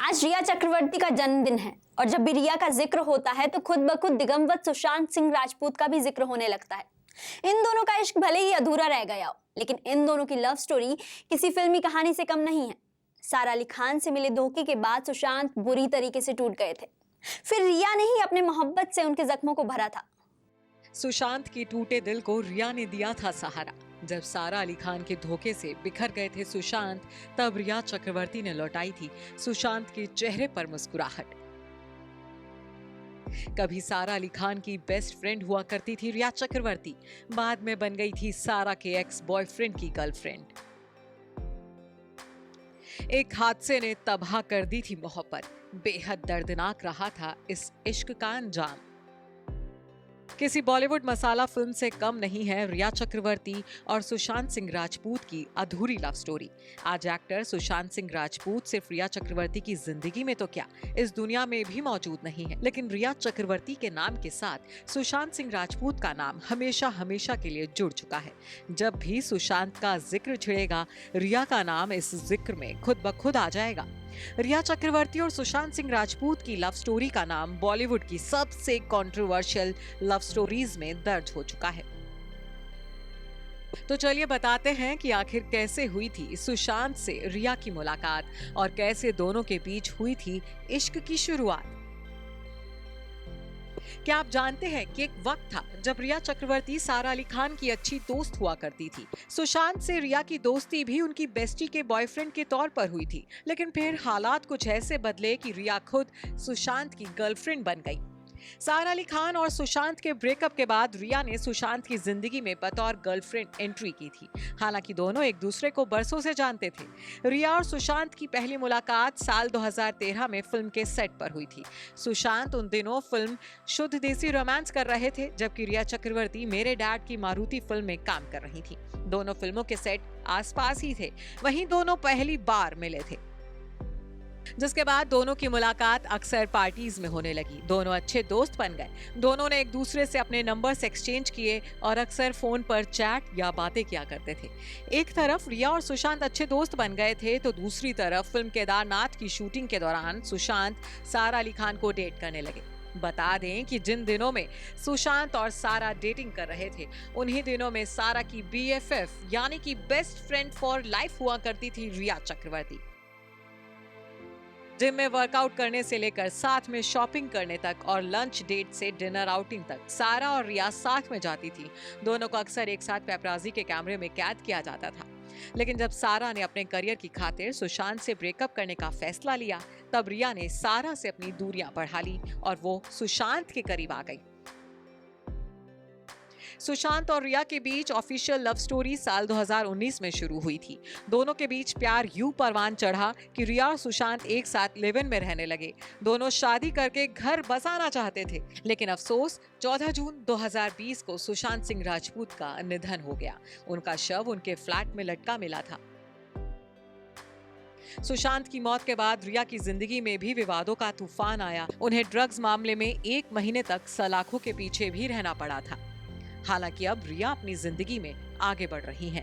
आज रिया चक्रवर्ती का जन्मदिन है और जब भी रिया का जिक्र होता है तो खुद ब खुद दिगंबत सुशांत सिंह राजपूत का भी जिक्र होने लगता है। इन दोनों का इश्क भले ही अधूरा रह गया हो, लेकिन इन दोनों की लव स्टोरी किसी फिल्मी कहानी से कम नहीं है। सारा अली खान से मिले धोखे के बाद सुशांत बुरी तरीके से टूट गए थे। फिर रिया ने ही अपने मोहब्बत से उनके जख्मों को भरा था। सुशांत के टूटे दिल को रिया ने दिया था सहारा। जब सारा अली खान के धोखे से बिखर गए थे सुशांत, तब रिया चक्रवर्ती ने लौटाई थी सुशांत के चेहरे पर मुस्कुराहट। कभी सारा अली खान की बेस्ट फ्रेंड हुआ करती थी रिया चक्रवर्ती, बाद में बन गई थी सारा के एक्स बॉयफ्रेंड की गर्लफ्रेंड। एक हादसे ने तबाह कर दी थी मोहब्बत, बेहद दर्दनाक रहा था इस इश्क का अंजाम। किसी बॉलीवुड मसाला फिल्म से कम नहीं है रिया चक्रवर्ती और सुशांत सिंह राजपूत की अधूरी लव स्टोरी। आज एक्टर सुशांत सिंह राजपूत सिर्फ रिया चक्रवर्ती की जिंदगी में तो क्या, इस दुनिया में भी मौजूद नहीं है, लेकिन रिया चक्रवर्ती के नाम के साथ सुशांत सिंह राजपूत का नाम हमेशा हमेशा के लिए जुड़ चुका है। जब भी सुशांत का जिक्र छिड़ेगा, रिया का नाम इस जिक्र में खुद ब खुद आ जाएगा। रिया चक्रवर्ती और सुशांत सिंह राजपूत की लव स्टोरी का नाम बॉलीवुड की सबसे कंट्रोवर्शियल लव स्टोरीज में दर्ज हो चुका है। तो चलिए बताते हैं कि आखिर कैसे हुई थी सुशांत से रिया की मुलाकात और कैसे दोनों के बीच हुई थी इश्क की शुरुआत। क्या आप जानते हैं कि एक वक्त था जब रिया चक्रवर्ती सारा अली खान की अच्छी दोस्त हुआ करती थी। सुशांत से रिया की दोस्ती भी उनकी बेस्टी के बॉयफ्रेंड के तौर पर हुई थी, लेकिन फिर हालात कुछ ऐसे बदले कि रिया खुद सुशांत की गर्लफ्रेंड बन गई। सारा अली खान और सुशांत के ब्रेकअप के बाद रिया ने सुशांत की जिंदगी में बतौर गर्लफ्रेंड एंट्री की थी। हालांकि दोनों एक दूसरे को बरसों से जानते थे। रिया और सुशांत की पहली मुलाकात साल 2013 में फिल्म के सेट पर हुई थी। सुशांत उन दिनों फिल्म शुद्ध देसी रोमांस कर रहे थे, जबकि रिया चक्रवर्ती मेरे डैड की मारुति फिल्म में काम कर रही थी। दोनों फिल्मों के सेट आसपास ही थे, वहीं दोनों पहली बार मिले थे, जिसके बाद दोनों की मुलाकात अक्सर पार्टीज में होने लगी। दोनों अच्छे दोस्त बन गए। दोनों ने एक दूसरे से अपने नंबर्स एक्सचेंज किए और अक्सर फोन पर चैट या बातें किया करते थे। एक तरफ रिया और सुशांत अच्छे दोस्त बन गए थे, तो दूसरी तरफ फिल्म केदारनाथ की शूटिंग के दौरान सुशांत सारा अली खान को डेट करने लगे। बता दें कि जिन दिनों में सुशांत और सारा डेटिंग कर रहे थे, उन्हीं दिनों में सारा की BFF यानी कि बेस्ट फ्रेंड फॉर लाइफ हुआ करती थी रिया चक्रवर्ती। जिम में वर्कआउट करने से लेकर साथ में शॉपिंग करने तक और लंच डेट से डिनर आउटिंग तक सारा और रिया साथ में जाती थी। दोनों को अक्सर एक साथ पेपराजी के कैमरे में कैद किया जाता था। लेकिन जब सारा ने अपने करियर की खातिर सुशांत से ब्रेकअप करने का फैसला लिया, तब रिया ने सारा से अपनी दूरियां बढ़ा ली और वो सुशांत के करीब आ गई। सुशांत और रिया के बीच ऑफिशियल लव स्टोरी साल 2019 में शुरू हुई थी। दोनों के बीच प्यार यूं परवान चढ़ा कि रिया और सुशांत एक साथ लिव इन में रहने लगे। दोनों शादी करके घर बसाना चाहते थे, लेकिन अफसोस 14 जून 2020 को सुशांत सिंह राजपूत का निधन हो गया। उनका शव उनके फ्लैट में लटका मिला था। सुशांत की मौत के बाद रिया की जिंदगी में भी विवादों का तूफान आया। उन्हें ड्रग्स मामले में 1 महीने तक सलाखों के पीछे भी रहना पड़ा था। हालांकि अब रिया अपनी जिंदगी में आगे बढ़ रही हैं।